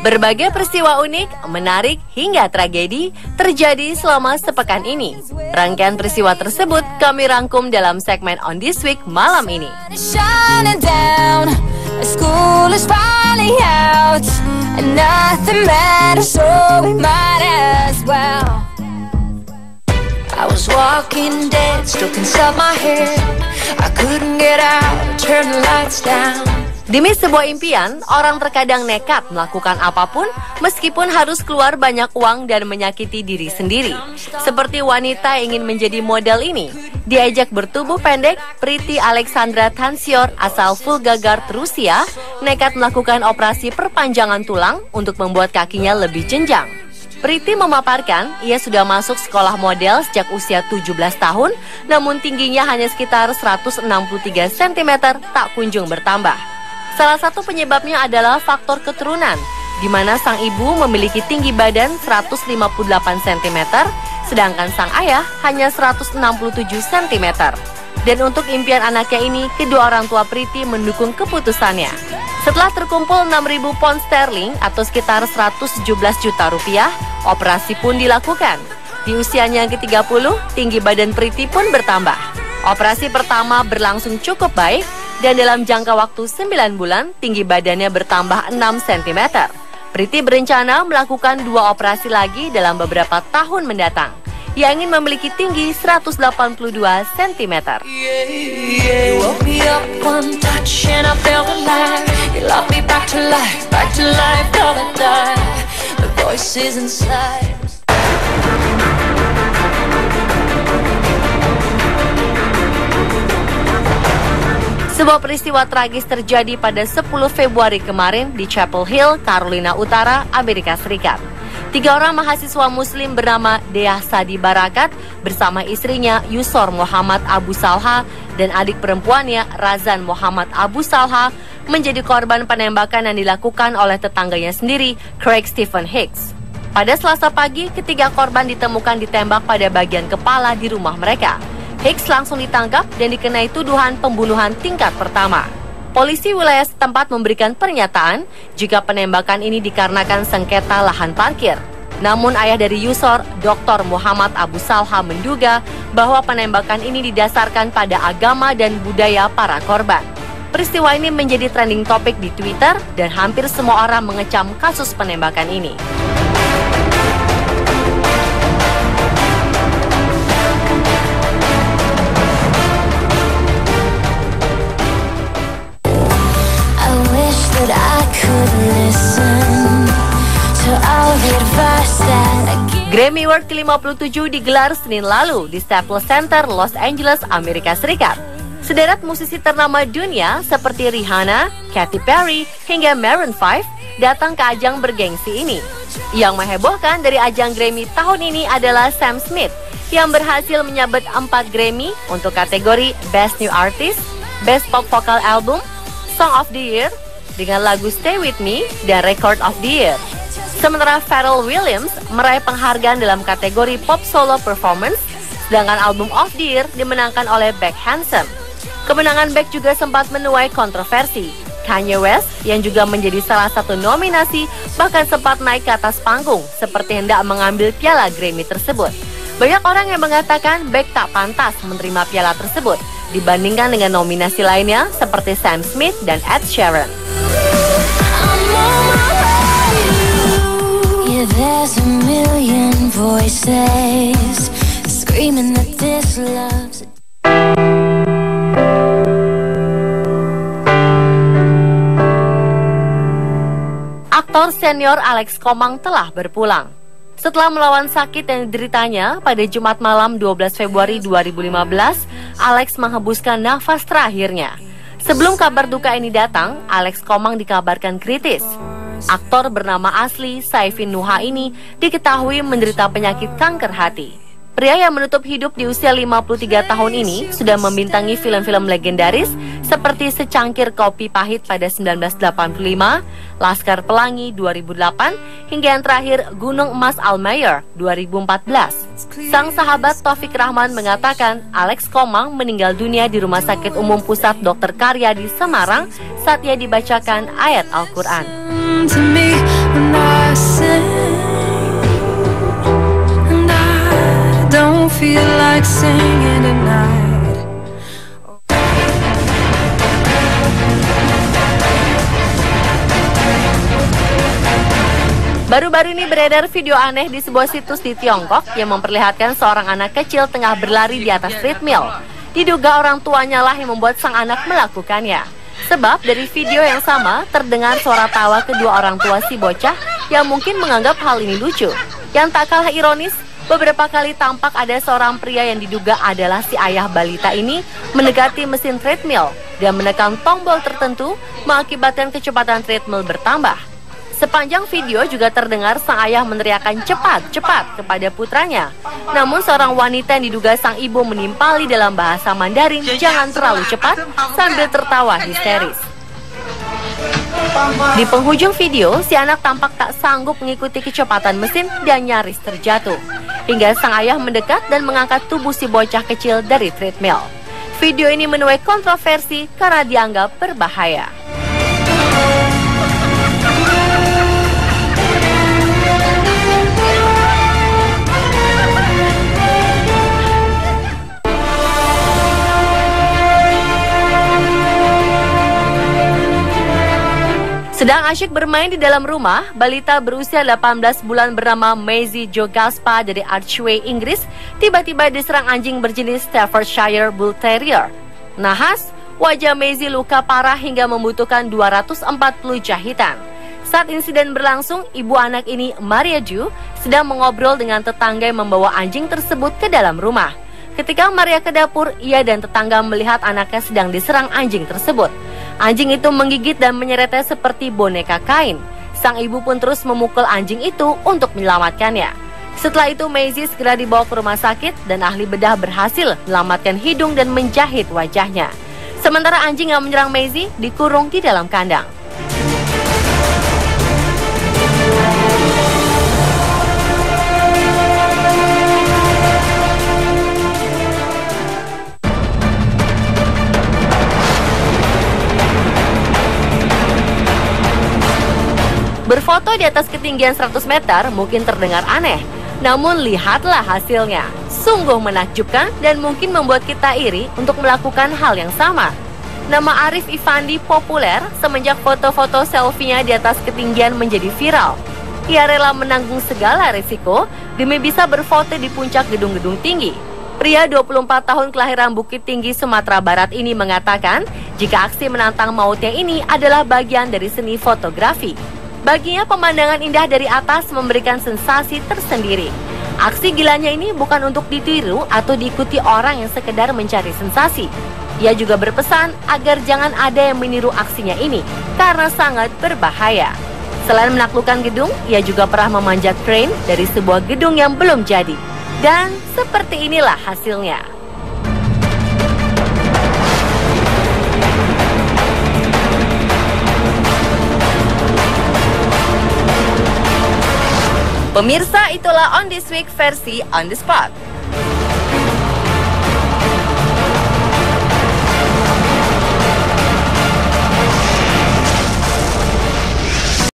Berbagai peristiwa unik, menarik, hingga tragedi terjadi selama sepekan ini. Rangkaian peristiwa tersebut kami rangkum dalam segmen On This Week malam ini. I was walking dead, stuck inside my head. I couldn't get out, turn the lights down. Demi sebuah impian, orang terkadang nekat melakukan apapun meskipun harus keluar banyak uang dan menyakiti diri sendiri. Seperti wanita ingin menjadi model ini. Diajak bertubuh pendek, Priti Alexandra Tansior asal Volgograd, Rusia, nekat melakukan operasi perpanjangan tulang untuk membuat kakinya lebih jenjang. Priti memaparkan, ia sudah masuk sekolah model sejak usia 17 tahun, namun tingginya hanya sekitar 163 cm, tak kunjung bertambah. Salah satu penyebabnya adalah faktor keturunan, di mana sang ibu memiliki tinggi badan 158 cm, sedangkan sang ayah hanya 167 cm. Dan untuk impian anaknya ini, kedua orang tua Priti mendukung keputusannya. Setelah terkumpul 6.000 pound sterling atau sekitar 117 juta rupiah, operasi pun dilakukan. Di usianya yang ke-30, tinggi badan Priti pun bertambah. Operasi pertama berlangsung cukup baik, dan dalam jangka waktu 9 bulan, tinggi badannya bertambah 6 cm. Priti berencana melakukan 2 operasi lagi dalam beberapa tahun mendatang. Ia ingin memiliki tinggi 182 cm. Sebuah peristiwa tragis terjadi pada 10 Februari kemarin di Chapel Hill, Carolina Utara, Amerika Serikat. 3 orang mahasiswa muslim bernama Dea Sadi Barakat bersama istrinya Yusor Muhammad Abu Salha dan adik perempuannya Razan Muhammad Abu Salha menjadi korban penembakan yang dilakukan oleh tetangganya sendiri, Craig Stephen Hicks. Pada Selasa pagi, ketiga korban ditemukan ditembak pada bagian kepala di rumah mereka. Hicks langsung ditangkap dan dikenai tuduhan pembunuhan tingkat pertama. Polisi wilayah setempat memberikan pernyataan jika penembakan ini dikarenakan sengketa lahan parkir. Namun ayah dari Yusor, Dr. Muhammad Abu Salha menduga bahwa penembakan ini didasarkan pada agama dan budaya para korban. Peristiwa ini menjadi trending topik di Twitter dan hampir semua orang mengecam kasus penembakan ini. Grammy Award ke-57 digelar Senin lalu di Staples Center, Los Angeles, Amerika Serikat. Sederet musisi ternama dunia seperti Rihanna, Katy Perry, hingga Maroon 5 datang ke ajang bergengsi ini. Yang menghebohkan dari ajang Grammy tahun ini adalah Sam Smith yang berhasil menyabet 4 Grammy untuk kategori Best New Artist, Best Pop Vocal Album, Song of the Year, dengan lagu Stay With Me, dan Record of the Year. Sementara Pharrell Williams meraih penghargaan dalam kategori Pop Solo Performance, sedangkan album of the Year dimenangkan oleh Beck Hansen. Kemenangan Beck juga sempat menuai kontroversi. Kanye West yang juga menjadi salah satu nominasi bahkan sempat naik ke atas panggung seperti hendak mengambil piala Grammy tersebut. Banyak orang yang mengatakan Beck tak pantas menerima piala tersebut dibandingkan dengan nominasi lainnya seperti Sam Smith dan Ed Sheeran. There's a million voices screaming that this love's Aktor senior Alex Komang telah berpulang. Setelah melawan sakit yang dideritanya pada Jumat malam 12 Februari 2015, Alex menghembuskan nafas terakhirnya. Sebelum kabar duka ini datang, Alex Komang dikabarkan kritis. Aktor bernama asli Saifin Nuha ini diketahui menderita penyakit kanker hati. Pria yang menutup hidup di usia 53 tahun ini sudah membintangi film-film legendaris seperti Secangkir Kopi Pahit pada 1985, Laskar Pelangi 2008, hingga yang terakhir Gunung Emas Almayer 2014. Sang sahabat Taufik Rahman mengatakan Alex Komang meninggal dunia di Rumah Sakit Umum Pusat Dr. Karya di Semarang saat ia dibacakan ayat Al-Quran. feel like singing tonight. Baru-baru ini beredar video aneh di sebuah situs di Tiongkok yang memperlihatkan seorang anak kecil tengah berlari di atas treadmill. Diduga orang tuanya lah yang membuat sang anak melakukannya. Sebab dari video yang sama terdengar suara tawa kedua orang tua si bocah yang mungkin menganggap hal ini lucu. Yang tak kalah ironis, beberapa kali tampak ada seorang pria yang diduga adalah si ayah balita ini mendekati mesin treadmill dan menekan tombol tertentu mengakibatkan kecepatan treadmill bertambah. Sepanjang video juga terdengar sang ayah meneriakkan cepat, cepat kepada putranya. Namun seorang wanita yang diduga sang ibu menimpali dalam bahasa Mandarin, jangan terlalu cepat, sambil tertawa histeris. Di penghujung video, si anak tampak tak sanggup mengikuti kecepatan mesin dan nyaris terjatuh. Hingga sang ayah mendekat dan mengangkat tubuh si bocah kecil dari treadmill. Video ini menuai kontroversi karena dianggap berbahaya. Sedang asyik bermain di dalam rumah, balita berusia 18 bulan bernama Maisie Jo Gaspa dari Archway, Inggris, tiba-tiba diserang anjing berjenis Staffordshire Bull Terrier. Nahas, wajah Maisie luka parah hingga membutuhkan 240 jahitan. Saat insiden berlangsung, ibu anak ini, Maria Ju, sedang mengobrol dengan tetangga yang membawa anjing tersebut ke dalam rumah. Ketika Maria ke dapur, ia dan tetangga melihat anaknya sedang diserang anjing tersebut. Anjing itu menggigit dan menyeretnya seperti boneka kain. Sang ibu pun terus memukul anjing itu untuk menyelamatkannya. Setelah itu Maisie segera dibawa ke rumah sakit dan ahli bedah berhasil menyelamatkan hidung dan menjahit wajahnya. Sementara anjing yang menyerang Maisie dikurung di dalam kandang. Berfoto di atas ketinggian 100 meter mungkin terdengar aneh, namun lihatlah hasilnya. Sungguh menakjubkan dan mungkin membuat kita iri untuk melakukan hal yang sama. Nama Arif Ifandi populer semenjak foto-foto selfie-nya di atas ketinggian menjadi viral. Ia rela menanggung segala risiko demi bisa berfoto di puncak gedung-gedung tinggi. Pria 24 tahun kelahiran Bukit Tinggi, Sumatera Barat ini mengatakan jika aksi menantang mautnya ini adalah bagian dari seni fotografi. Baginya pemandangan indah dari atas memberikan sensasi tersendiri. Aksi gilanya ini bukan untuk ditiru atau diikuti orang yang sekedar mencari sensasi. Ia juga berpesan agar jangan ada yang meniru aksinya ini karena sangat berbahaya. Selain menaklukkan gedung, ia juga pernah memanjat crane dari sebuah gedung yang belum jadi. Dan seperti inilah hasilnya. Pemirsa, itulah On This Week versi On The Spot.